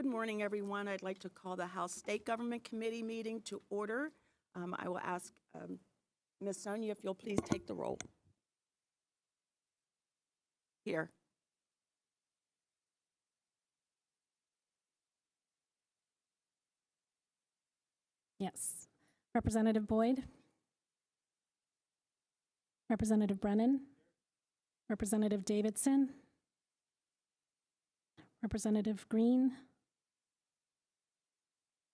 Good morning, everyone. I'd like to call the House State Government Committee meeting to order. I will ask Ms. Sonia if you'll please take the roll. Here. Yes. Representative Boyd? Representative Brennan? Representative Davidson? Representative Green?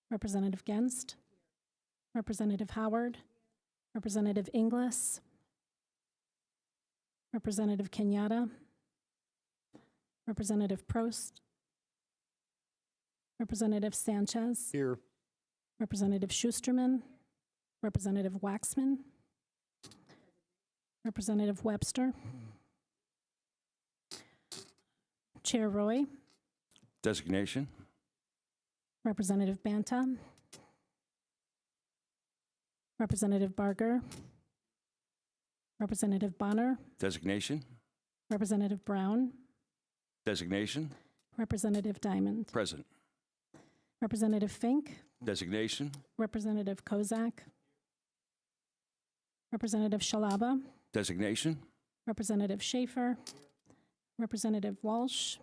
Representative Genst? Representative Howard? Representative Inglis? Representative Kenyatta? Representative Prost? Representative Sanchez? Here. Representative Schusterman? Representative Waxman? Representative Webster? Chair Roy? Designation. Representative Banta? Representative Barger? Representative Bonner? Designation. Representative Brown? Designation. Representative Diamond? Present. Representative Fink? Designation. Representative Kozak? Representative Shalaba? Designation. Representative Schaefer? Representative Walsh?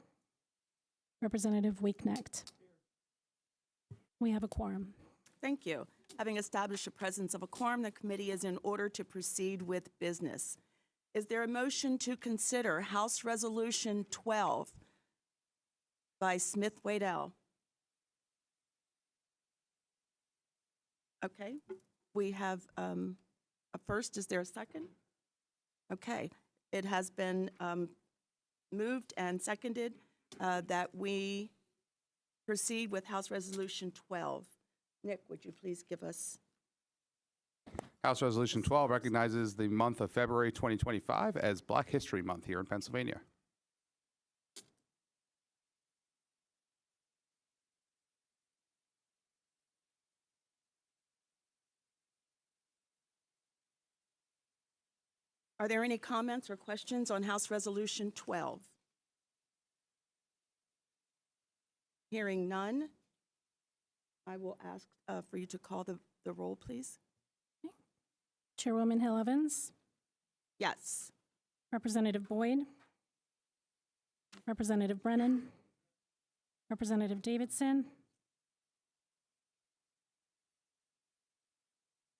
Representative Weeknecht? We have a quorum. Thank you. Having established the presence of a quorum, the committee is in order to proceed with business. Is there a motion to consider House Resolution 12 by Smith Waddell? Okay. We have a first. Is there a second? Okay. It has been moved and seconded that we proceed with House Resolution 12. Nick, would you please give us? House Resolution 12 recognizes the month of February 2025 as Black History Month here in Pennsylvania. Are there any comments or questions on House Resolution 12? Hearing none, I will ask for you to call the roll, please. Chairwoman Hill Evans? Yes. Representative Boyd? Representative Brennan? Representative Davidson?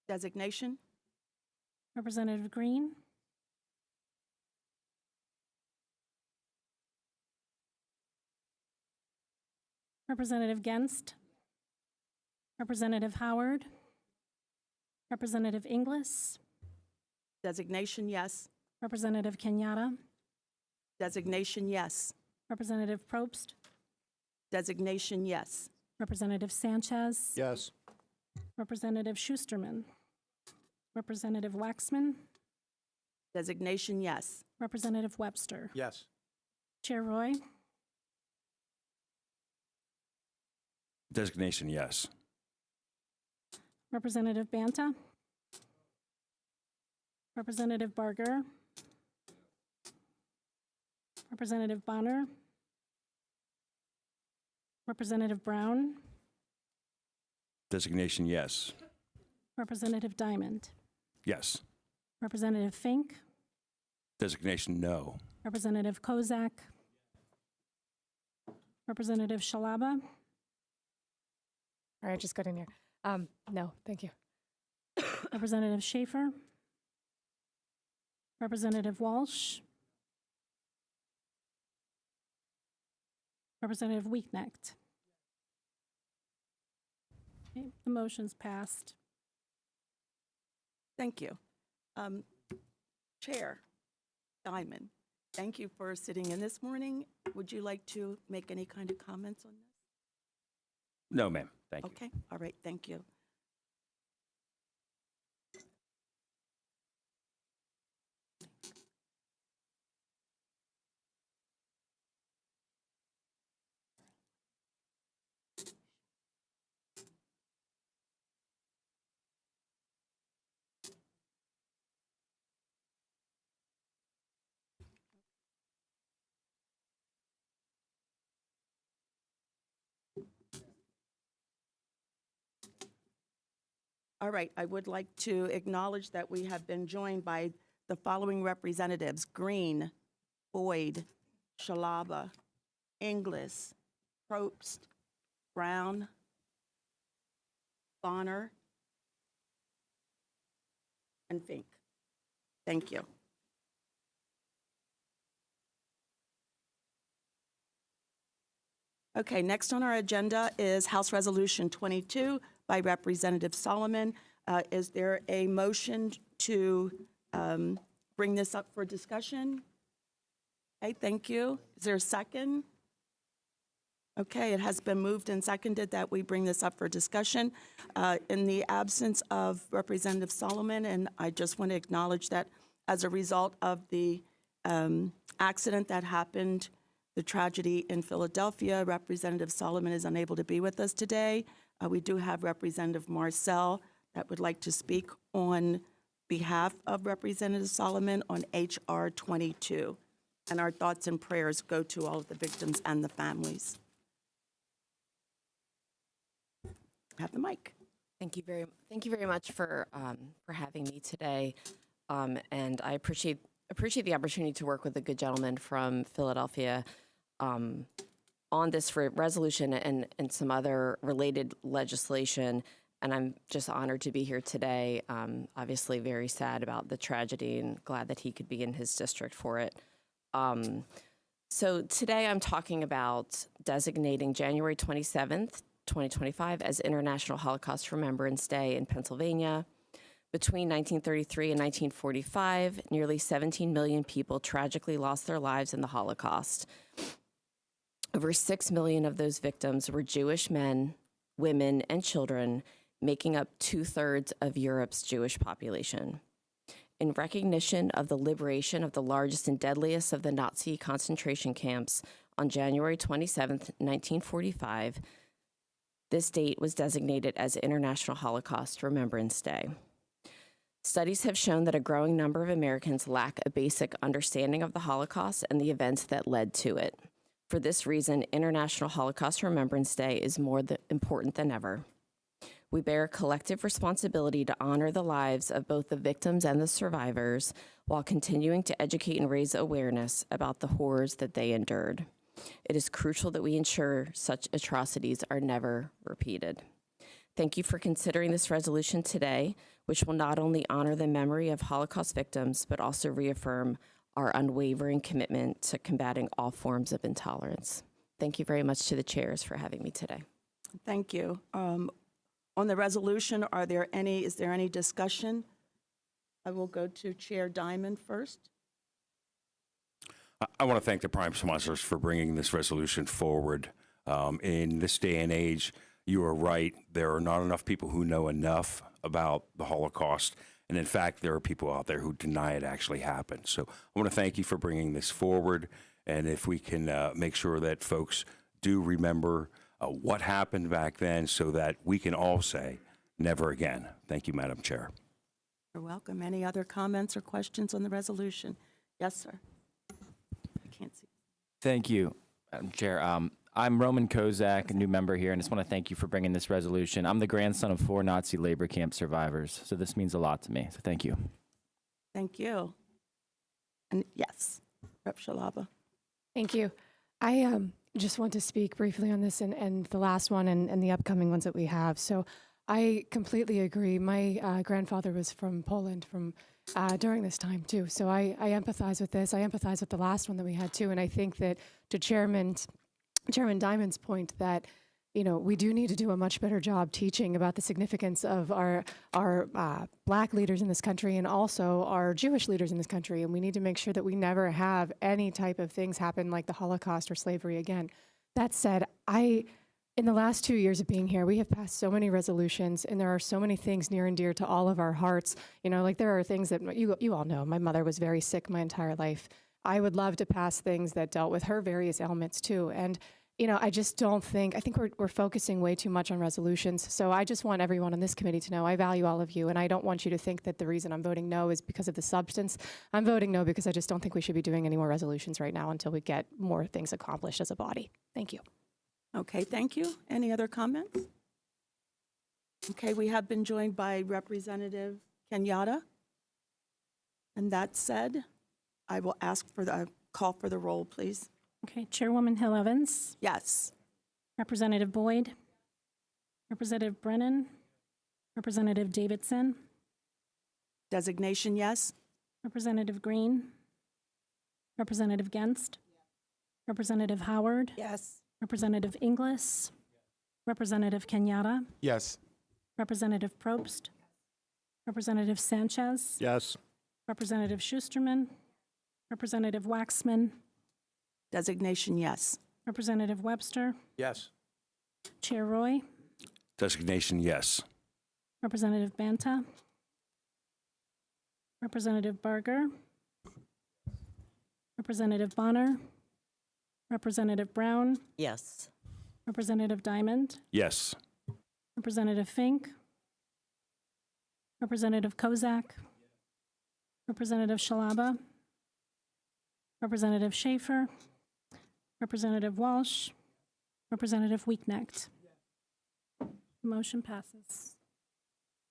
Designation? Representative Green? Representative Genst? Representative Howard? Representative Inglis? Designation, yes. Representative Kenyatta? Designation, yes. Representative Probst? Designation, yes. Representative Sanchez? Yes. Representative Schusterman? Representative Waxman? Designation, yes. Representative Webster? Yes. Chair Roy? Designation, yes. Representative Banta? Representative Barger? Representative Bonner? Representative Brown? Designation, yes. Representative Diamond? Yes. Representative Fink? Designation, no. Representative Kozak? Representative Shalaba? All right, just got in here. No, thank you. Representative Schaefer? Representative Walsh? Representative Weeknecht? Okay, the motion's passed. Thank you. Chair Diamond, thank you for sitting in this morning. Would you like to make any kind of comments on this? No, ma'am. Thank you. Okay, all right, thank you. All right, I would like to acknowledge that we have been joined by the following representatives: Green, Boyd, Shalaba, Inglis, Probst, Brown, Bonner, and Fink. Thank you. Okay, next on our agenda is House Resolution 22 by Representative Solomon. Is there a motion to bring this up for discussion? Okay, thank you. Is there a second? Okay, it has been moved and seconded that we bring this up for discussion. In the absence of Representative Solomon, and I just want to acknowledge that as a result of the accident that happened, the tragedy in Philadelphia, Representative Solomon is unable to be with us today. We do have Representative Marcel that would like to speak on behalf of Representative Solomon on HR 22. And our thoughts and prayers go to all of the victims and the families. Have the mic. Thank you very much for having me today, and I appreciate the opportunity to work with a good gentleman from Philadelphia on this resolution and some other related legislation. And I'm just honored to be here today. Obviously, very sad about the tragedy, and glad that he could be in his district for it. So today, I'm talking about designating January 27th. 2025 as International Holocaust Remembrance Day in Pennsylvania. Between 1933 and 1945, nearly 17 million people tragically lost their lives in the Holocaust. Over 6 million of those victims were Jewish men, women, and children, making up 2/3 of Europe's Jewish population. In recognition of the liberation of the largest and deadliest of the Nazi concentration camps on January 27th, 1945, this date was designated as International Holocaust Remembrance Day. Studies have shown that a growing number of Americans lack a basic understanding of the Holocaust and the events that led to it. For this reason, International Holocaust Remembrance Day is more important than ever. We bear a collective responsibility to honor the lives of both the victims and the survivors while continuing to educate and raise awareness about the horrors that they endured. It is crucial that we ensure such atrocities are never repeated. Thank you for considering this resolution today, which will not only honor the memory of Holocaust victims, but also reaffirm our unwavering commitment to combating all forms of intolerance. Thank you very much to the chairs for having me today. Thank you. On the resolution, is there any discussion? I will go to Chair Diamond first. I want to thank the prime sponsors for bringing this resolution forward. In this day and age, you are right. There are not enough people who know enough about the Holocaust. And in fact, there are people out there who deny it actually happened. So I want to thank you for bringing this forward. And if we can make sure that folks do remember what happened back then so that we can all say, never again. Thank you, Madam Chair. You're welcome. Any other comments or questions on the resolution? Yes, sir. I can't see. Thank you, Madam Chair. I'm Roman Kozak, a new member here, and I just want to thank you for bringing this resolution. I'm the grandson of 4 Nazi labor camp survivors, so this means a lot to me, so thank you. Thank you. And yes, Rep. Shalaba. Thank you. I just want to speak briefly on this and the last one and the upcoming ones that we have. So I completely agree. My grandfather was from Poland during this time too. So I empathize with this. I empathize with the last one that we had too. And I think that to Chairman Diamond's point that, you know, we do need to do a much better job teaching about the significance of our Black leaders in this country and also our Jewish leaders in this country. And we need to make sure that we never have any type of things happen like the Holocaust or slavery again. That said, in the last 2 years of being here, we have passed so many resolutions, and there are so many things near and dear to all of our hearts. You know, like there are things that you all know. My mother was very sick my entire life. I would love to pass things that dealt with her various ailments too. And, you know, I just don't think, I think we're focusing way too much on resolutions. So I just want everyone on this committee to know I value all of you. And I don't want you to think that the reason I'm voting no is because of the substance. I'm voting no because I just don't think we should be doing any more resolutions right now until we get more things accomplished as a body. Thank you. Okay, thank you. Any other comments? Okay, we have been joined by Representative Kenyatta. And that said, I will ask for the call for the roll, please. Okay, Chairwoman Hill Evans, Yes. Representative Boyd, Representative Brennan, Representative Davidson, Designation, yes. Representative Green, Representative Genst, Representative Howard, Yes. Representative Inglis, Representative Kenyatta, Yes. Representative Probst, Representative Sanchez, Yes. Representative Schusterman, Representative Waxman, Designation, yes. Representative Webster, Yes. Chair Roy, Designation, yes. Representative Banta, Representative Barger, Representative Bonner, Representative Brown, Yes. Representative Diamond, Yes. Representative Fink, Representative Kozak, Representative Shalaba, Representative Schaefer, Representative Walsh, Representative Weeknecht. Motion passes.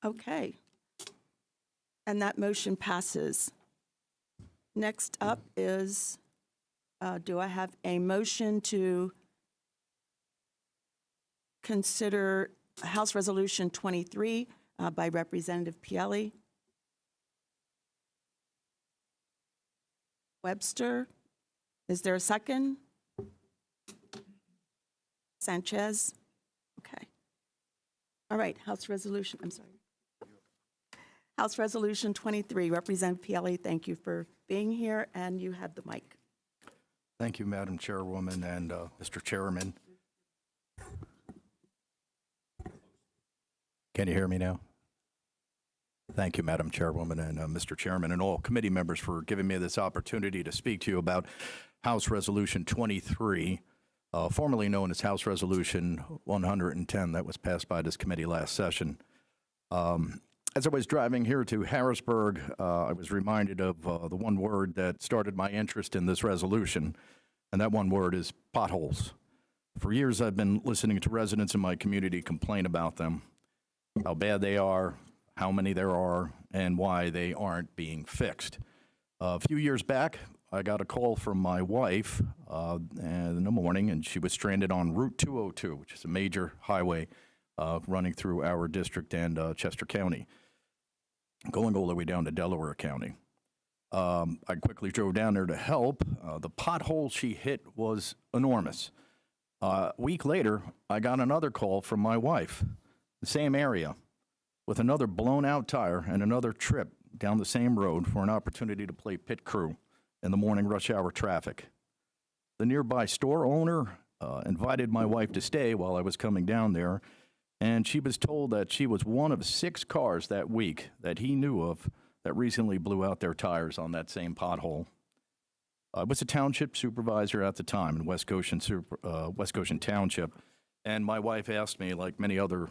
Okay. And that motion passes. Next up is, do I have a motion to consider House Resolution 23 by Representative Pielli? Webster, is there a second? Sanchez? Okay. All right, House Resolution, I'm sorry. House Resolution 23, Representative Pielli, thank you for being here, and you have the mic. Thank you, Madam Chairwoman and Mr. Chairman. Can you hear me now? Thank you, Madam Chairwoman and Mr. Chairman, and all committee members for giving me this opportunity to speak to you about House Resolution 23, formerly known as House Resolution 110, that was passed by this committee last session. As I was driving here to Harrisburg, I was reminded of the one word that started my interest in this resolution, and that one word is potholes. For years, I've been listening to residents in my community complain about them, how bad they are, how many there are, and why they aren't being fixed. A few years back, I got a call from my wife in the morning, and she was stranded on Route 202, which is a major highway running through our district and Chester County, going all the way down to Delaware County. I quickly drove down there to help. The pothole she hit was enormous. A week later, I got another call from my wife, the same area, with another blown-out tire and another trip down the same road for an opportunity to play pit crew in the morning rush hour traffic. The nearby store owner invited my wife to stay while I was coming down there, and she was told that she was one of 6 cars that week that he knew of that recently blew out their tires on that same pothole. I was a township supervisor at the time in West Goshen Township, and my wife asked me, like many other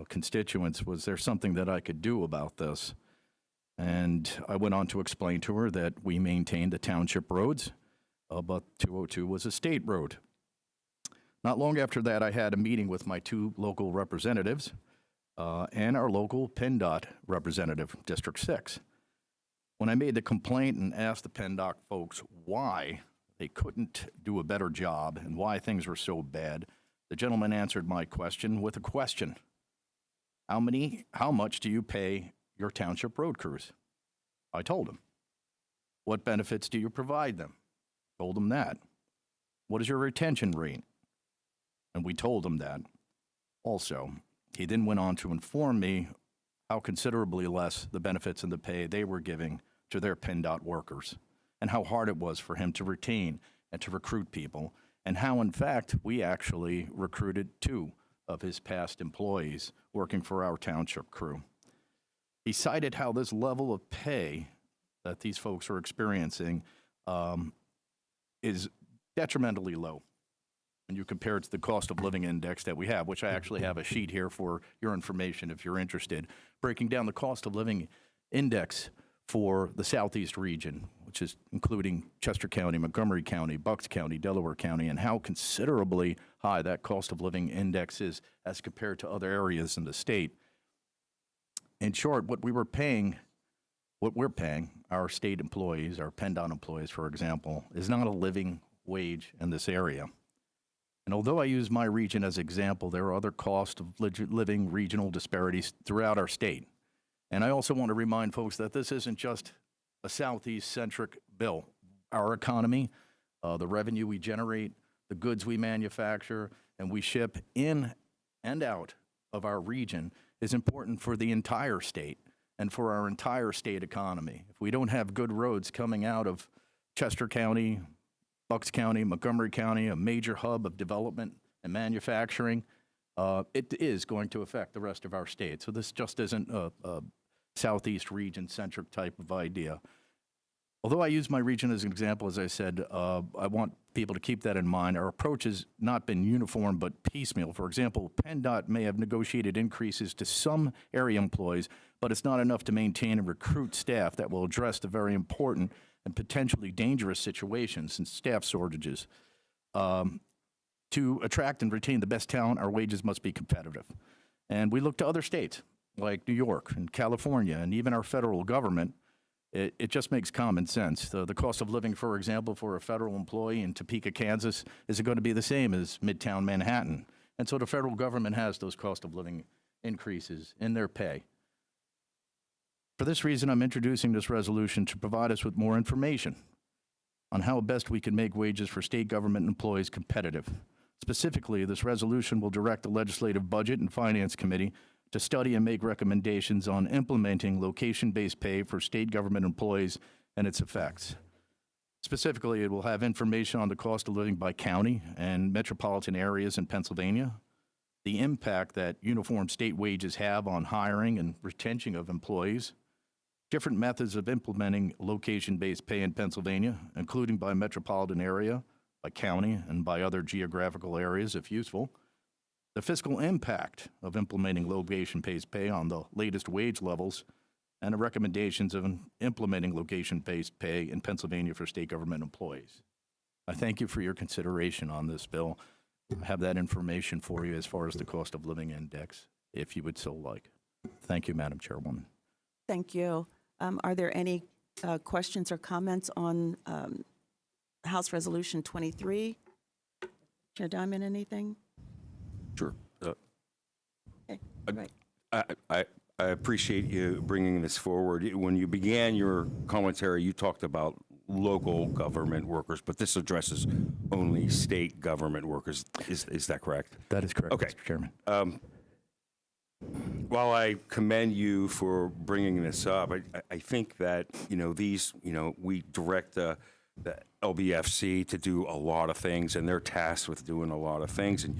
constituents, was there something that I could do about this? And I went on to explain to her that we maintained the township roads, but 202 was a state road. Not long after that, I had a meeting with my 2 local representatives and our local PennDOT representative, District 6. When I made the complaint and asked the PennDOT folks why they couldn't do a better job and why things were so bad, the gentleman answered my question with a question. How much do you pay your township road crews? I told him. What benefits do you provide them? Told him that. What is your retention rate? And we told him that. Also, he then went on to inform me how considerably less the benefits and the pay they were giving to their PennDOT workers, and how hard it was for him to retain and to recruit people, and how, in fact, we actually recruited 2 of his past employees working for our township crew. He cited how this level of pay that these folks are experiencing is detrimentally low when you compare it to the cost of living index that we have, which I actually have a sheet here for your information if you're interested, breaking down the cost of living index for the Southeast region, which is including Chester County, Montgomery County, Bucks County, Delaware County, and how considerably high that cost of living index is as compared to other areas in the state. in short, what we're paying our state employees, our PennDOT employees, for example, is not a living wage in this area. And although I use my region as an example, there are other cost of living regional disparities throughout our state. And I also want to remind folks that this isn't just a Southeast-centric bill. Our economy, the revenue we generate, the goods we manufacture, and we ship in and out of our region is important for the entire state and for our entire state economy. If we don't have good roads coming out of Chester County, Bucks County, Montgomery County, a major hub of development and manufacturing, it is going to affect the rest of our state. So this just isn't a Southeast region-centric type of idea. Although I use my region as an example, as I said, I want people to keep that in mind. Our approach has not been uniform but piecemeal. For example, PennDOT may have negotiated increases to some area employees, but it's not enough to maintain and recruit staff that will address the very important and potentially dangerous situations and staff shortages. To attract and retain the best talent, our wages must be competitive. And we look to other states like New York and California and even our federal government. It just makes common sense. The cost of living, for example, for a federal employee in Topeka, Kansas, isn't going to be the same as Midtown Manhattan. And so the federal government has those cost of living increases in their pay. For this reason, I'm introducing this resolution to provide us with more information on how best we can make wages for state government employees competitive. Specifically, this resolution will direct the Legislative Budget and Finance Committee to study and make recommendations on implementing location-based pay for state government employees and its effects. Specifically, it will have information on the cost of living by county and metropolitan areas in Pennsylvania, the impact that uniform state wages have on hiring and retention of employees, different methods of implementing location-based pay in Pennsylvania, including by metropolitan area, by county, and by other geographical areas if useful, the fiscal impact of implementing location-based pay on the latest wage levels, and the recommendations of implementing location-based pay in Pennsylvania for state government employees. I thank you for your consideration on this bill. I have that information for you as far as the cost of living index, if you would so like. Thank you, Madam Chairwoman. Thank you. Are there any questions or comments on House Resolution 23? Chair Diamond, anything? Sure. Okay, right. I appreciate you bringing this forward. When you began your commentary, you talked about local government workers, but this addresses only state government workers. Is that correct? That is correct, Okay. Mr. Chairman. While I commend you for bringing this up, I think that, we direct the LBFC to do a lot of things, and they're tasked with doing a lot of things. And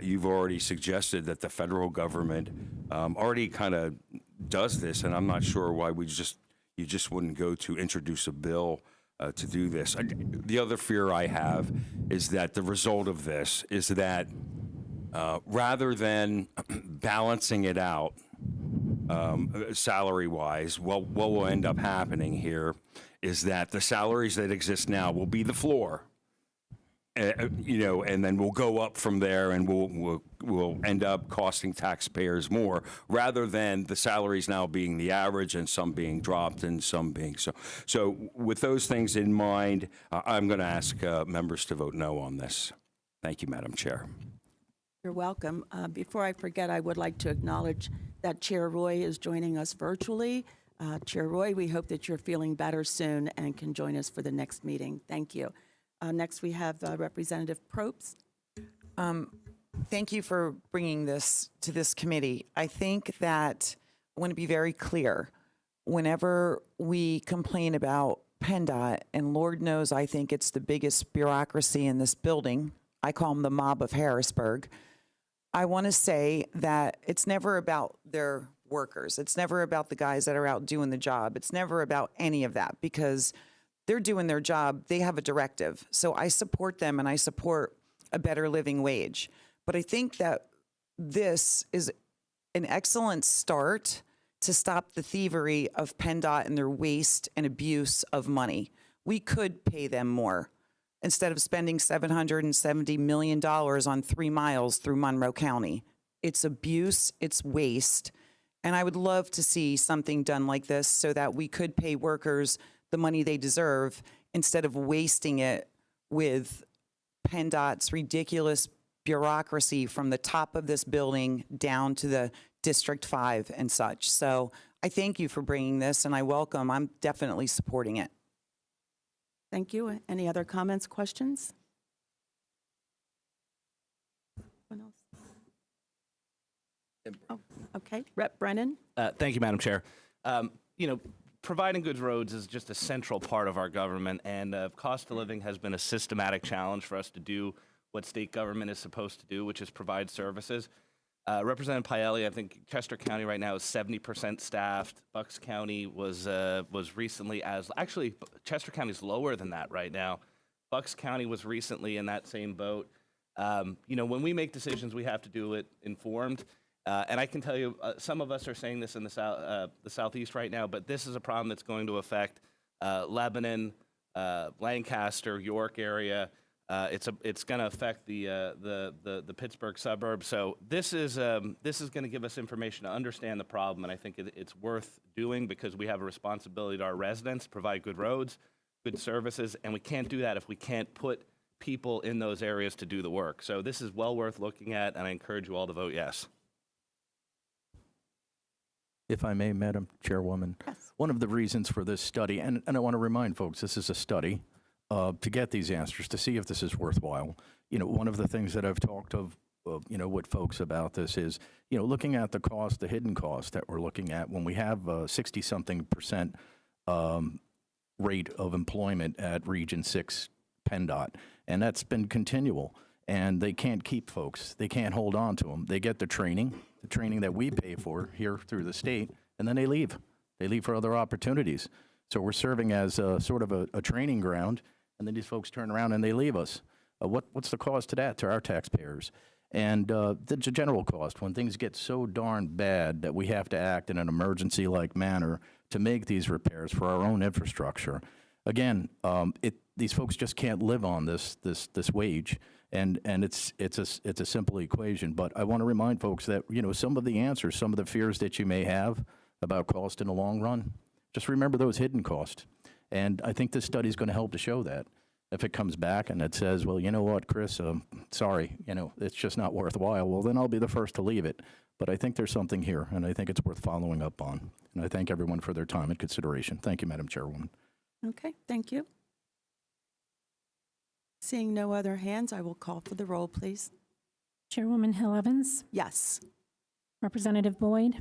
you've already suggested that the federal government already kind of does this, and I'm not sure why you just wouldn't go to introduce a bill to do this. The other fear I have is that the result of this is that rather than balancing it out salary-wise, what will end up happening here is that the salaries that exist now will be the floor, and then we'll go up from there, and we'll end up costing taxpayers more, rather than the salaries now being the average and some being dropped and some being so. So with those things in mind, I'm going to ask members to vote no on this. Thank you, Madam Chair. You're welcome. Before I forget, I would like to acknowledge that Chair Roy is joining us virtually. Chair Roy, we hope that you're feeling better soon and can join us for the next meeting. Thank you. Next, we have Representative Probst. Thank you for bringing this to this committee. I think that I want to be very clear. Whenever we complain about PennDOT, and Lord knows I think it's the biggest bureaucracy in this building, I call them the mob of Harrisburg, I want to say that it's never about their workers. It's never about the guys that are out doing the job. It's never about any of that, because they're doing their job. They have a directive. So I support them, and I support a better living wage. But I think that this is an excellent start to stop the thievery of PennDOT and their waste and abuse of money. We could pay them more instead of spending $770 million on 3 miles through Monroe County. It's abuse, it's waste, And I would love to see something done like this so that we could pay workers the money they deserve instead of wasting it with PennDOT's ridiculous bureaucracy from the top of this building down to the District 5 and such. So I thank you for bringing this, and I'm definitely supporting it. Thank you. Any other comments, questions? Anyone else? Oh, okay. Rep. Brennan? Thank you, Madam Chair. Providing good roads is just a central part of our government, and cost of living has been a systematic challenge for us to do what state government is supposed to do, which is provide services. Representative Paoli, I think Chester County right now is 70% staffed. Bucks County was recently actually Chester County is lower than that right now. Bucks County was recently in that same boat. When we make decisions, we have to do it informed. And I can tell you, some of us are saying this in the Southeast right now, but this is a problem that's going to affect Lebanon, Lancaster, York area. It's going to affect the Pittsburgh suburbs. So this is going to give us information to understand the problem, and I think it's worth doing because we have a responsibility to our residents, provide good roads, good services, and we can't do that if we can't put people in those areas to do the work. So this is well worth looking at, and I encourage you all to vote yes. If I may, Madam Chairwoman, Yes. one of the reasons for this study, and I want to remind folks, this is a study to get these answers, to see if this is worthwhile. One of the things that I've talked with folks about this is, looking at the cost, the hidden cost that we're looking at when we have 60-something% rate of employment at Region 6 PennDOT, and that's been continual. And they can't keep folks. They can't hold on to them. They get the training that we pay for here through the state, and then they leave. They leave for other opportunities. So we're serving as sort of a training ground, and then these folks turn around and they leave us. What's the cost to that, to our taxpayers? And the general cost, when things get so darn bad that we have to act in an emergency-like manner to make these repairs for our own infrastructure. Again, these folks just can't live on this wage. And it's a simple equation, but I want to remind folks that, some of the answers, some of the fears that you may have about cost in the long run, just remember those hidden costs. And I think this study is going to help to show that. If it comes back and it says, well, you know what, Chris, sorry, it's just not worthwhile, well, then I'll be the first to leave it. But I think there's something here, and I think it's worth following up on. And I thank everyone for their time and consideration. Thank you, Madam Chairwoman. Okay, thank you. Seeing no other hands, I will call for the roll, please. Chairwoman Hill Evans, Yes. Representative Boyd,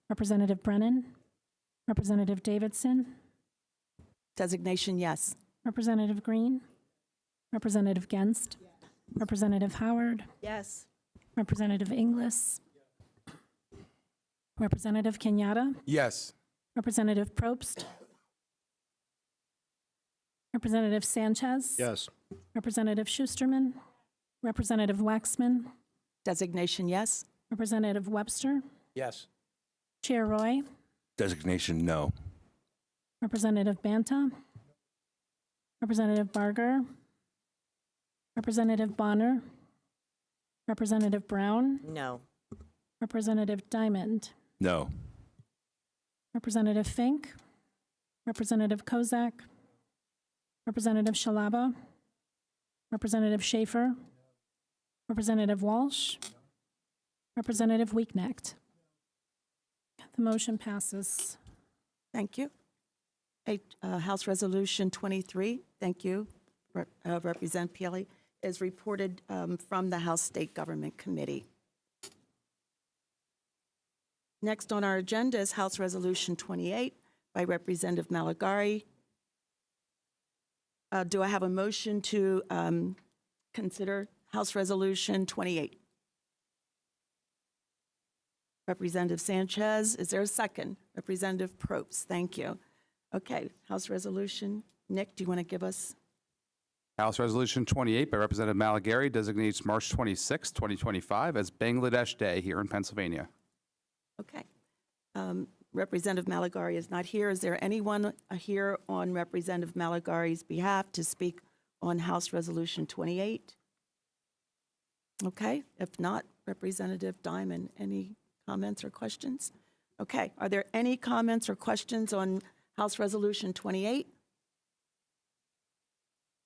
Representative Brennan, Representative Davidson, Designation yes. Representative Green, Representative Genst, Representative Howard, Yes. Representative Inglis, Representative Kenyatta, Yes. Representative Probst, Representative Sanchez, Yes. Representative Schusterman, Representative Waxman, Designation yes. Representative Webster, Yes. Chair Roy, Designation no. Representative Banta, Representative Barger, Representative Bonner, Representative Brown, No. Representative Diamond, No. Representative Fink, Representative Kozak, Representative Shalaba, Representative Schaefer, Representative Walsh, Representative Weeknecht. The motion passes. Thank you. House Resolution 23, thank you, Representative Pielli, is reported from the House State Government Committee. Next on our agenda is House Resolution 28 by Representative Malagari. Do I have a motion to consider House Resolution 28? Representative Sanchez, is there a second? Representative Probst, thank you. Okay, House Resolution. Nick, do you want to give us? House Resolution 28 by Representative Malagari designates March 26, 2025 as Bangladesh Day here in Pennsylvania. Okay. Representative Malagari is not here. Is there anyone here on Representative Malagari's behalf to speak on House Resolution 28? Okay, if not, Representative Diamond, any comments or questions? Okay, are there any comments or questions on House Resolution 28?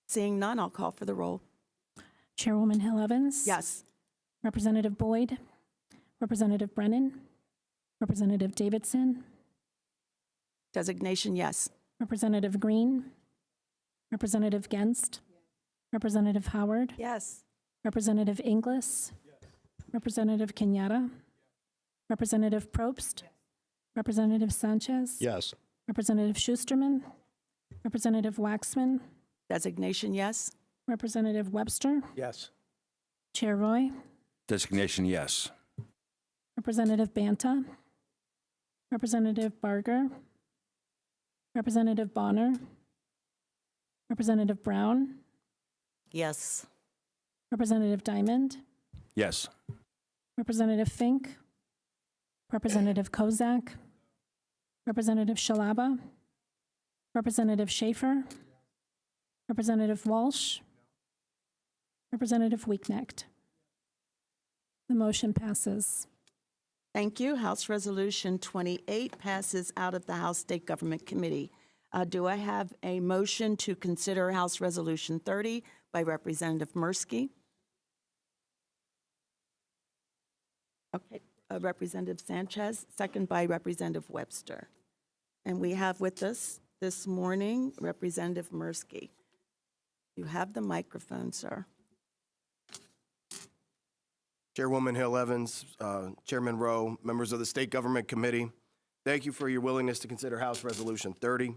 Seeing none, I'll call for the roll. Chairwoman Hill Evans? Yes. Representative Boyd? Representative Brennan? Representative Davidson? Designation, yes. Representative Green? Representative Genst? Representative Howard? Yes. Representative Inglis? Representative Kenyatta? Representative Probst? Representative Sanchez? Yes. Representative Schusterman? Representative Waxman? Designation, yes. Representative Webster? Yes. Chair Roy? Designation, yes. Representative Banta? Representative Barger? Representative Bonner? Representative Brown? Yes. Representative Diamond? Yes. Representative Fink? Representative Kozak? Representative Shalaba? Representative Schaefer? Representative Walsh? Representative Weeknecht? The motion passes. Thank you. House Resolution 28 passes out of the House State Government Committee. Do I have a motion to consider House Resolution 30 by Representative Mirsky? Okay, Representative Sanchez, second by Representative Webster. And we have with us this morning Representative Mirsky. You have the microphone, sir. Chairwoman Hill Evans, Chairman Rowe, members of the State Government Committee, thank you for your willingness to consider House Resolution 30.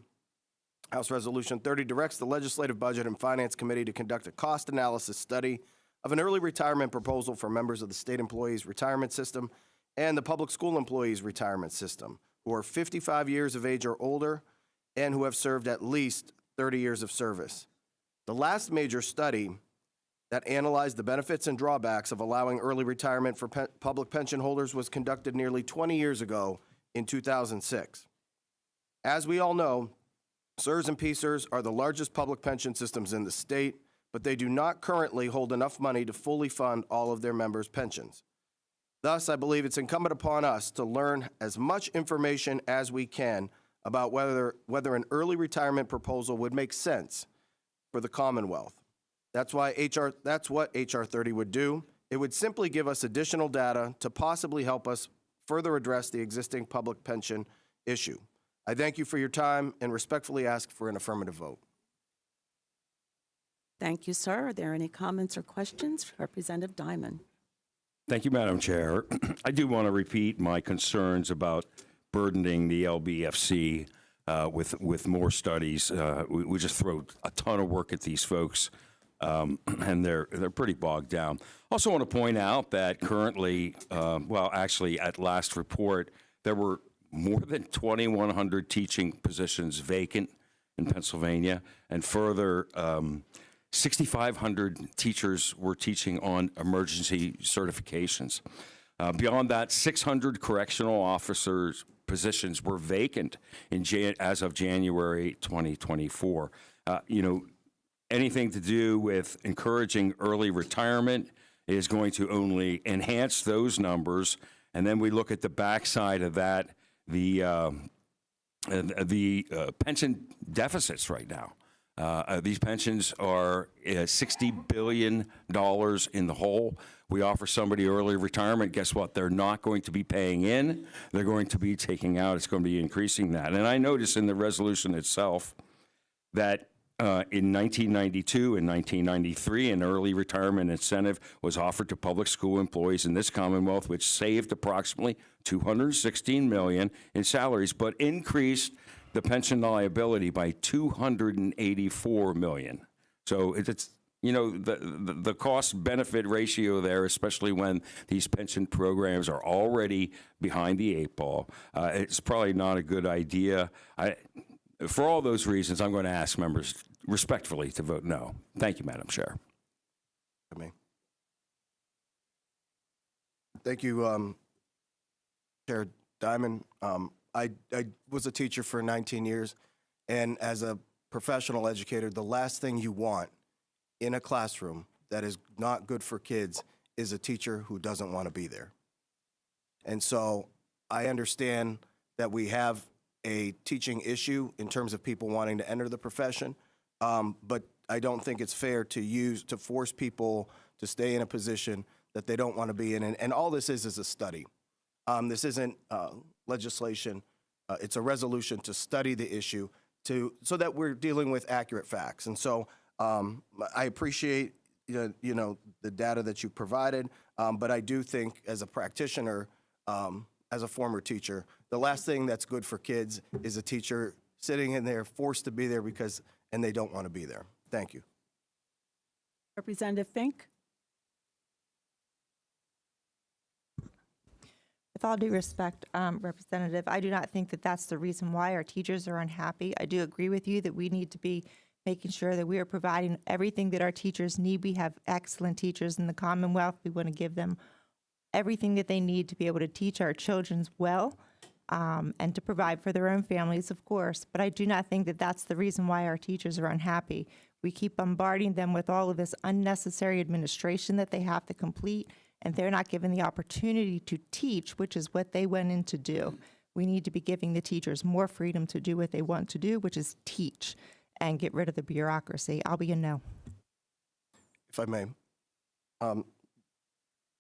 House Resolution 30 directs the Legislative Budget and Finance Committee to conduct a cost analysis study of an early retirement proposal for members of the State Employees Retirement System and the Public School Employees Retirement System who are 55 years of age or older and who have served at least 30 years of service. The last major study that analyzed the benefits and drawbacks of allowing early retirement for public pension holders was conducted nearly 20 years ago in 2006. As we all know, CSRS and PSRS are the largest public pension systems in the state, but they do not currently hold enough money to fully fund all of their members' pensions. Thus, I believe it's incumbent upon us to learn as much information as we can about whether an early retirement proposal would make sense for the Commonwealth. That's what HR 30 would do. It would simply give us additional data to possibly help us further address the existing public pension issue. I thank you for your time and respectfully ask for an affirmative vote. Thank you, sir. Are there any comments or questions? Representative Diamond. Thank you, Madam Chair. I do want to repeat my concerns about burdening the LBFC with more studies. We just throw a ton of work at these folks, and they're pretty bogged down. Also want to point out that currently, actually at last report, there were more than 2,100 teaching positions vacant in Pennsylvania, and further, 6,500 teachers were teaching on emergency certifications. Beyond that, 600 correctional officers positions were vacant as of January 2024. Anything to do with encouraging early retirement is going to only enhance those numbers. And then we look at the backside of that, the pension deficits right now. These pensions are $60 billion in the hole. We offer somebody early retirement. Guess what? They're not going to be paying in. They're going to be taking out. It's going to be increasing that. And I notice in the resolution itself that in 1992 and 1993, an early retirement incentive was offered to public school employees in this Commonwealth, which saved approximately $216 million in salaries, but increased the pension liability by $284 million. So it's the cost-benefit ratio there, especially when these pension programs are already behind the eight ball, it's probably not a good idea. For all those reasons, I'm going to ask members respectfully to vote no. Thank you, Madam Chair. Thank you, Chair Diamond. I was a teacher for 19 years, and as a professional educator, the last thing you want in a classroom that is not good for kids is a teacher who doesn't want to be there. And so I understand that we have a teaching issue in terms of people wanting to enter the profession, but I don't think it's fair to force people to stay in a position that they don't want to be in. And all this is a study. This isn't legislation. It's a resolution to study the issue so that we're dealing with accurate facts. And so I appreciate the data that you provided, but I do think as a practitioner, as a former teacher, the last thing that's good for kids is a teacher sitting in there forced to be there and they don't want to be there. Thank you. Representative Fink? With all due respect, Representative, I do not think that that's the reason why our teachers are unhappy. I do agree with you that we need to be making sure that we are providing everything that our teachers need. We have excellent teachers in the Commonwealth. We want to give them everything that they need to be able to teach our children well and to provide for their own families, of course. But I do not think that that's the reason why our teachers are unhappy. We keep bombarding them with all of this unnecessary administration that they have to complete, and they're not given the opportunity to teach, which is what they went in to do. We need to be giving the teachers more freedom to do what they want to do, which is teach, and get rid of the bureaucracy. I'll be a no. If I may.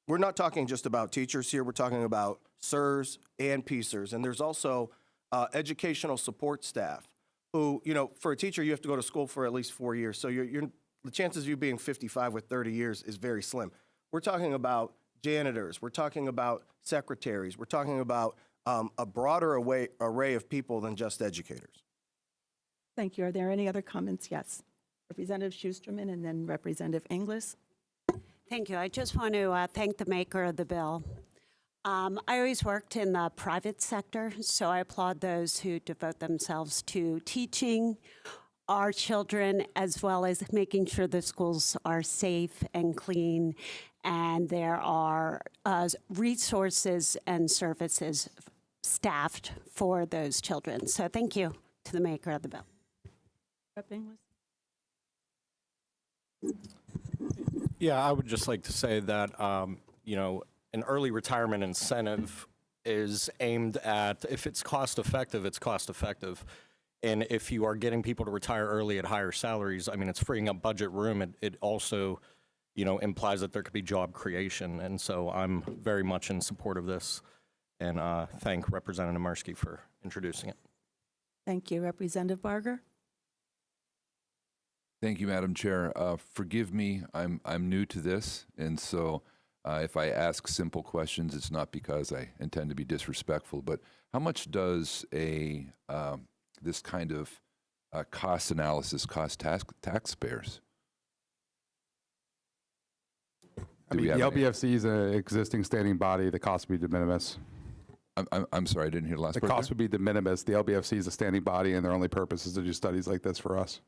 We're not talking just about teachers here. We're talking about SIRs and PSERs. And there's also educational support staff who, for a teacher, you have to go to school for at least 4 years. So the chances of you being 55 with 30 years is very slim. We're talking about janitors. We're talking about secretaries. We're talking about a broader array of people than just educators. Thank you. Are there any other comments? Yes. Representative Schusterman and then Representative Inglis. Thank you. I just want to thank the maker of the bill. I always worked in the private sector, so I applaud those who devote themselves to teaching our children as well as making sure the schools are safe and clean and there are resources and services staffed for those children. So thank you to the maker of the bill. Rep. Inglis? Yeah, I would just like to say that, an early retirement incentive is aimed at, if it's cost effective, it's cost effective. And if you are getting people to retire early at higher salaries, I mean, it's freeing up budget room. It also, implies that there could be job creation. And so I'm very much in support of this and thank Representative Mirsky for introducing it. Thank you. Representative Barger? Thank you, Madam Chair. Forgive me, I'm new to this, and so if I ask simple questions, it's not because I intend to be disrespectful. But how much does this kind of cost analysis cost taxpayers? I mean, the LBFC is an existing standing body. The cost would be de minimis. I'm sorry, I didn't hear the last part. The cost would be de minimis. The LBFC is a standing body, and their only purpose is to do studies like this for us.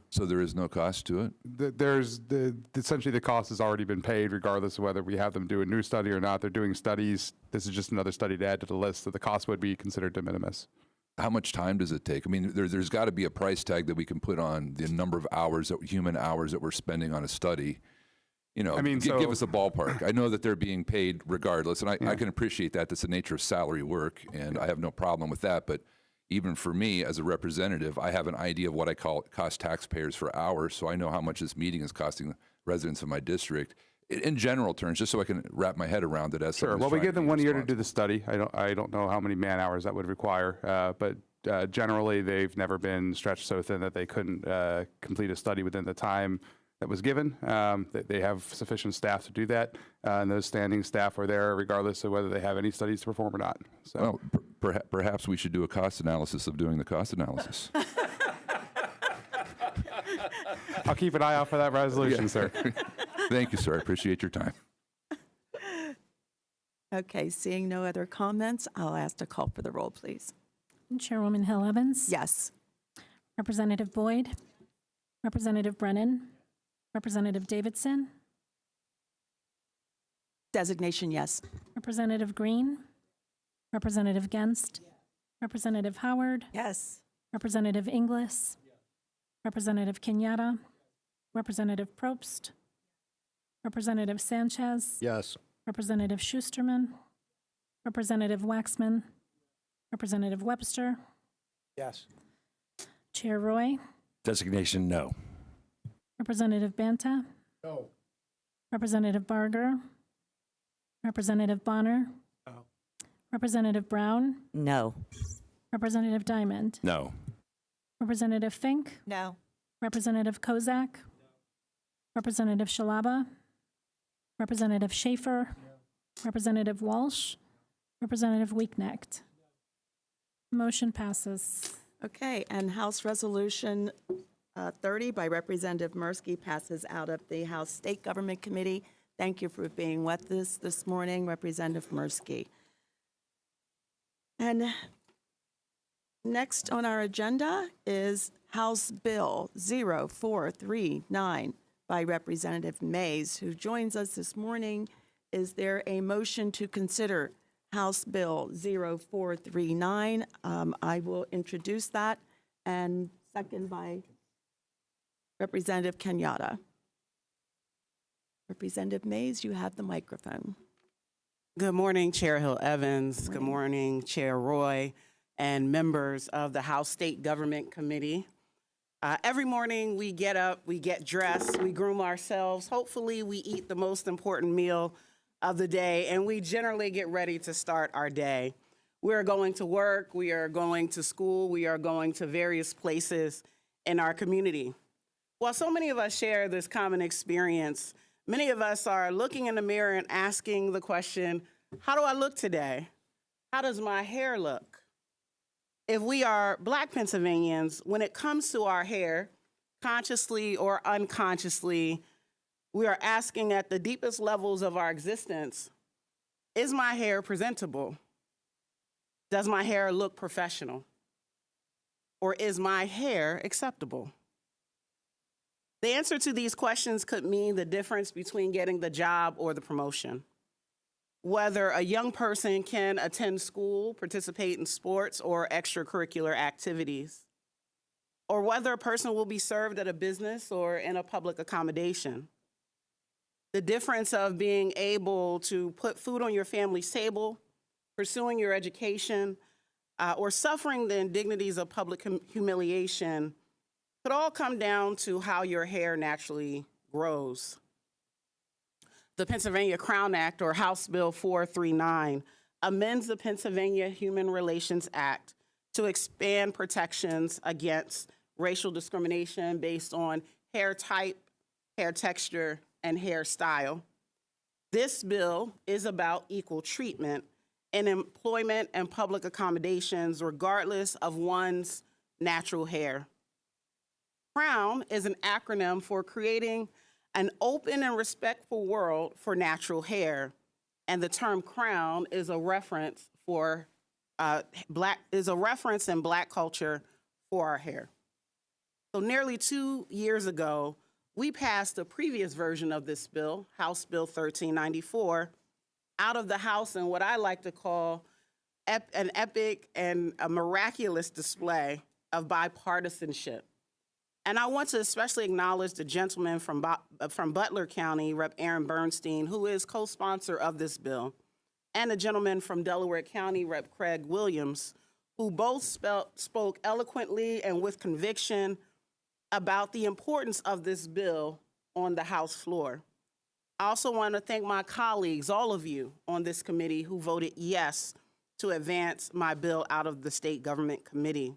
So there is no cost to it? Essentially the cost has already been paid regardless of whether we have them do a new study or not. They're doing studies. This is just another study to add to the list, so the cost would be considered de minimis. How much time does it take? I mean, there's got to be a price tag that we can put on the number of hours, human hours that we're spending on a study. Give us a ballpark. I know that they're being paid regardless, and I can appreciate that. That's the nature of salary work, and I have no problem with that. But even for me as a representative, I have an idea of what I call cost taxpayers for hours, so I know how much this meeting is costing residents of my district. In general terms, just so I can wrap my head around it. As sure. Well, we give them 1 year to do the study. I don't know how many man hours that would require, but generally they've never been stretched so thin that they couldn't complete a study within the time that was given. They have sufficient staff to do that, and those standing staff are there regardless of whether they have any studies to perform or not. So. Well, perhaps we should do a cost analysis of doing the cost analysis. I'll keep an eye out for that resolution, sir. Thank you, sir. I appreciate your time. Okay, seeing no other comments, I'll ask to call for the roll, please. Chairwoman Hill Evans? Yes. Representative Boyd? Representative Brennan? Representative Davidson? Designation, yes. Representative Green? Representative Genst? Representative Howard? Yes. Representative Inglis? Representative Kenyatta? Representative Probst? Representative Sanchez? Yes. Representative Schusterman? Representative Waxman, Representative Webster, Yes. Chair Roy, Designation no. Representative Banta, No. Representative Barger, Representative Bonner, No. Representative Brown, No. Representative Diamond, No. Representative Fink, No. Representative Kozak, Representative Shalaba, Representative Schaefer, Representative Walsh, Representative Weeknecht. Motion passes. Okay, and House Resolution 30 by Representative Mirsky passes out of the House State Government Committee. Thank you for being with us this morning, Representative Mirsky. And next on our agenda is House Bill 0439 by Representative Mays, who joins us this morning. Is there a motion to consider House Bill 0439? I will introduce that, and second by Representative Kenyatta. Representative Mays, you have the microphone. Good morning, Chair Hill Evans. Good morning, Chair Roy, and members of the House State Government Committee. Every morning we get up, we get dressed, we groom ourselves. Hopefully we eat the most important meal of the day, and we generally get ready to start our day. We are going to work, we are going to school, we are going to various places in our community. While so many of us share this common experience, many of us are looking in the mirror and asking the question, how do I look today? How does my hair look? If we are Black Pennsylvanians, when it comes to our hair, consciously or unconsciously, we are asking at the deepest levels of our existence, is my hair presentable? Does my hair look professional? Or is my hair acceptable? The answer to these questions could mean the difference between getting the job or the promotion. Whether a young person can attend school, participate in sports or extracurricular activities, or whether a person will be served at a business or in a public accommodation. The difference of being able to put food on your family's table, pursuing your education, or suffering the indignities of public humiliation could all come down to how your hair naturally grows. The Pennsylvania Crown Act, or House Bill 439, amends the Pennsylvania Human Relations Act to expand protections against racial discrimination based on hair type, hair texture, and hairstyle. This bill is about equal treatment in employment and public accommodations regardless of one's natural hair. CROWN is an acronym for Creating an Open and Respectful World for Natural Hair, and the term crown is a reference for in Black culture for our hair. So nearly 2 years ago, we passed a previous version of this bill, House Bill 1394, out of the House in what I like to call an epic and a miraculous display of bipartisanship. And I want to especially acknowledge the gentleman from Butler County, Rep. Aaron Bernstein, who is co-sponsor of this bill, and the gentleman from Delaware County, Rep. Craig Williams, who both spoke eloquently and with conviction about the importance of this bill on the House floor. I also want to thank my colleagues, all of you on this committee who voted yes to advance my bill out of the State Government Committee.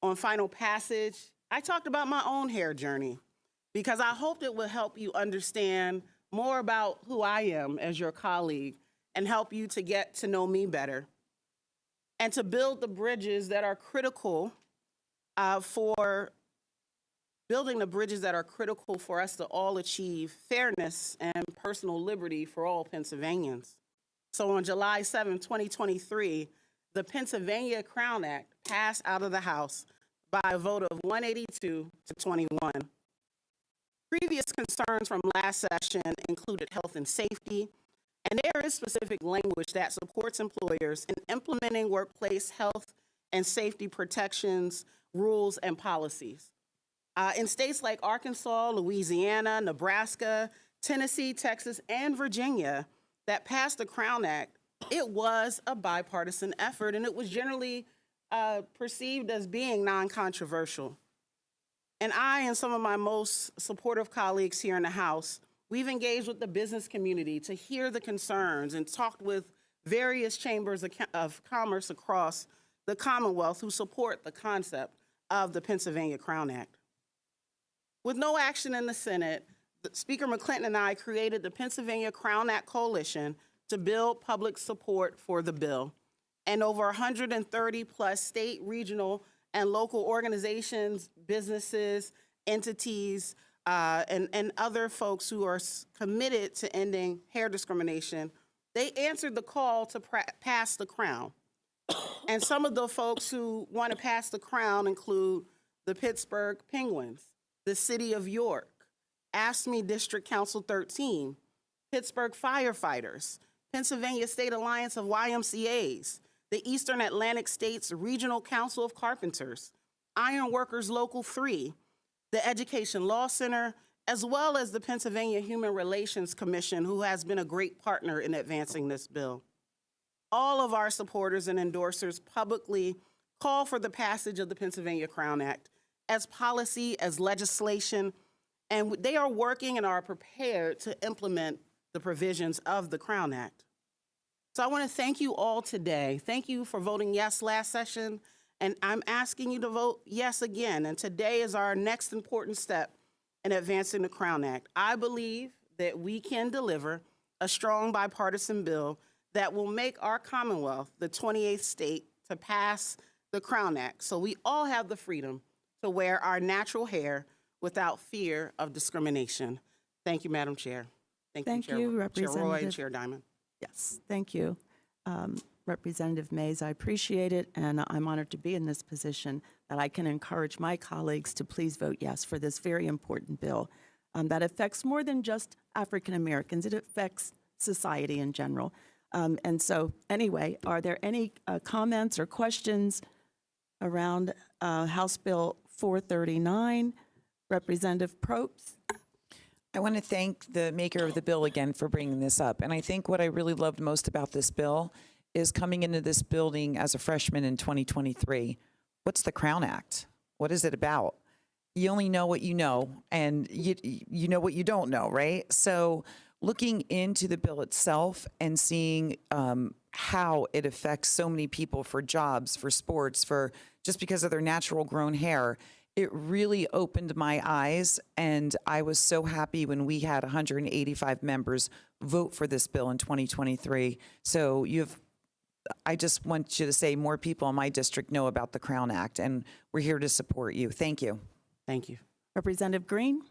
On final passage, I talked about my own hair journey because I hoped it would help you understand more about who I am as your colleague and help you to get to know me better and to build the bridges that are critical for us to all achieve fairness and personal liberty for all Pennsylvanians. So on July 7, 2023, the Pennsylvania Crown Act passed out of the House by a vote of 182 to 21. Previous concerns from last session included health and safety, and there is specific language that supports employers in implementing workplace health and safety protections, rules, and policies. In states like Arkansas, Louisiana, Nebraska, Tennessee, Texas, and Virginia that passed the Crown Act, it was a bipartisan effort, and it was generally perceived as being non-controversial. And I and some of my most supportive colleagues here in the House, we've engaged with the business community to hear the concerns and talked with various chambers of commerce across the Commonwealth who support the concept of the Pennsylvania Crown Act. With no action in the Senate, Speaker McClinton and I created the Pennsylvania Crown Act Coalition to build public support for the bill. And over 130 plus state, regional, and local organizations, businesses, entities, and other folks who are committed to ending hair discrimination, they answered the call to pass the crown. And some of the folks who want to pass the crown include the Pittsburgh Penguins, the City of York, AFSCME District Council 13, Pittsburgh Firefighters, Pennsylvania State Alliance of YMCAs, the Eastern Atlantic States Regional Council of Carpenters, Iron Workers Local 3, the Education Law Center, as well as the Pennsylvania Human Relations Commission, who has been a great partner in advancing this bill. All of our supporters and endorsers publicly call for the passage of the Pennsylvania Crown Act as policy, as legislation, and they are working and are prepared to implement the provisions of the Crown Act. So I want to thank you all today. Thank you for voting yes last session, and I'm asking you to vote yes again. And today is our next important step in advancing the Crown Act. I believe that we can deliver a strong bipartisan bill that will make our Commonwealth the 28th state to pass the Crown Act, so we all have the freedom to wear our natural hair without fear of discrimination. Thank you, Madam Chair. Thank Chair, you, Chair Roy, Representative. Chair Diamond. Yes, thank you. Representative Mays, I appreciate it, and I'm honored to be in this position that I can encourage my colleagues to please vote yes for this very important bill that affects more than just African Americans. It affects society in general. And so anyway, are there any comments or questions around House Bill 439? Representative Probst? I want to thank the maker of the bill again for bringing this up. And I think what I really loved most about this bill is coming into this building as a freshman in 2023. What's the Crown Act? What is it about? You only know what you know, and you know what you don't know, right? So looking into the bill itself and seeing how it affects so many people for jobs, for sports, for just because of their natural grown hair, it really opened my eyes, and I was so happy when we had 185 members vote for this bill in 2023. So I just want you to say more people in my district know about the Crown Act, and we're here to support you. Thank you. Thank you. Representative Green?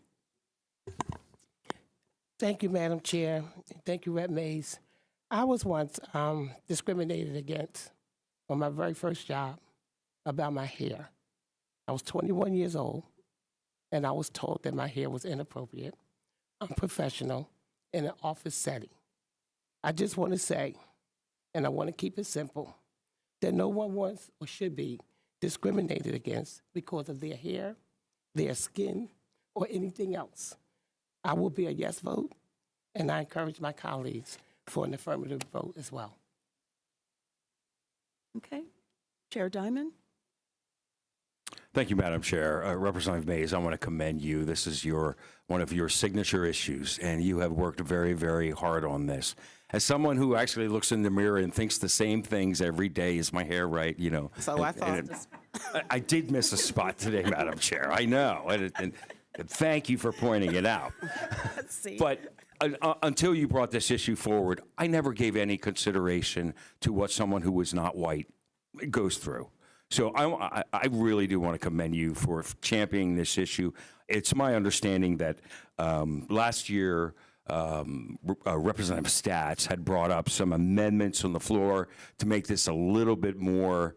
Thank you, Madam Chair. Thank you, Rep. Mays. I was once discriminated against on my very first job about my hair. I was 21 years old, and I was told that my hair was inappropriate, unprofessional, in an office setting. I just want to say, and I want to keep it simple, that no one wants or should be discriminated against because of their hair, their skin, or anything else. I will be a yes vote, and I encourage my colleagues for an affirmative vote as well. Okay. Chair Diamond? Thank you, Madam Chair. Representative Mays, I want to commend you. This is one of your signature issues, and you have worked very, very hard on this. As someone who actually looks in the mirror and thinks the same things every day, is my hair right? You know. So I thought. I did miss a spot today, Madam Chair. I know, and thank you for pointing it out. But until you brought this issue forward, I never gave any consideration to what someone who was not white goes through. So I really do want to commend you for championing this issue. It's my understanding that last year, Representative Stats had brought up some amendments on the floor to make this a little bit more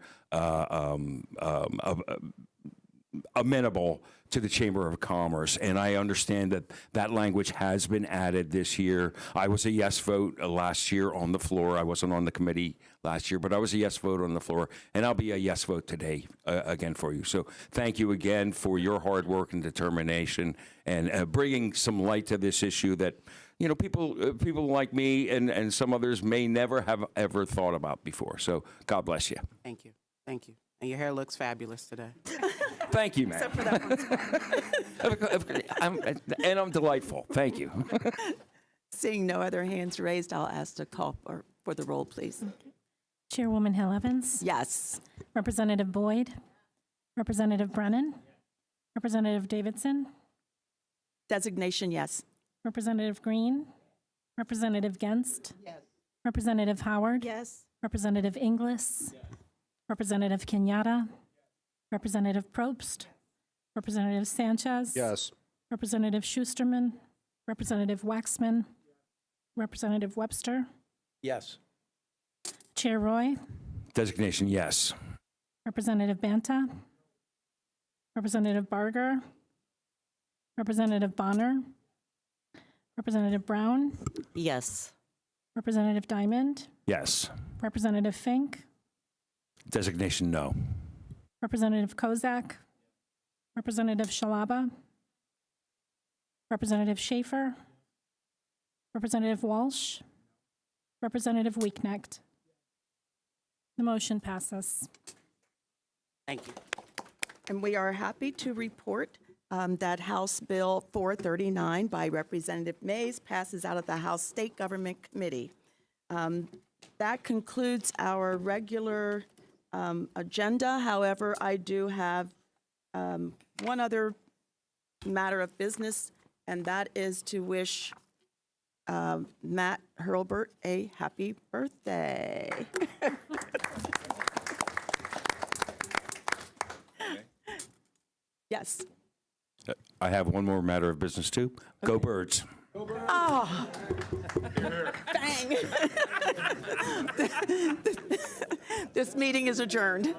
amenable to the Chamber of Commerce. And I understand that that language has been added this year. I was a yes vote last year on the floor. I wasn't on the committee last year, but I was a yes vote on the floor, and I'll be a yes vote today again for you. So thank you again for your hard work and determination and bringing some light to this issue that, you know, people like me and some others may never have ever thought about before. So God bless you. Thank you. Thank you. And your hair looks fabulous today. Thank you, man. Except for that one. I'm delightful. Thank you. Seeing no other hands raised, I'll ask to call for the roll, please. Chairwoman Hill Evans. Yes. Representative Boyd. Representative Brennan. Representative Davidson. Designation, yes. Representative Green. Representative Genst. Yes. Representative Howard. Yes. Representative Inglis. Representative Kenyatta. Representative Probst. Representative Sanchez. Yes. Representative Schusterman. Representative Waxman. Representative Webster. Yes. Chair Roy. Designation, yes. Representative Banta. Representative Barger. Representative Bonner. Representative Brown. Yes. Representative Diamond. Yes. Representative Fink. Designation, no. Representative Kozak. Representative Shalaba. Representative Schaefer. Representative Walsh. Representative Weeknecht. The motion passes. Thank you. And we are happy to report that House Bill 439 by Representative Mays passes out of the House State Government Committee. That concludes our regular agenda. However, I do have one other matter of business, and that is to wish Matt Hurlburt a happy birthday. Yes. I have one more matter of business, too. Go Birds. Oh, dang. This meeting is adjourned.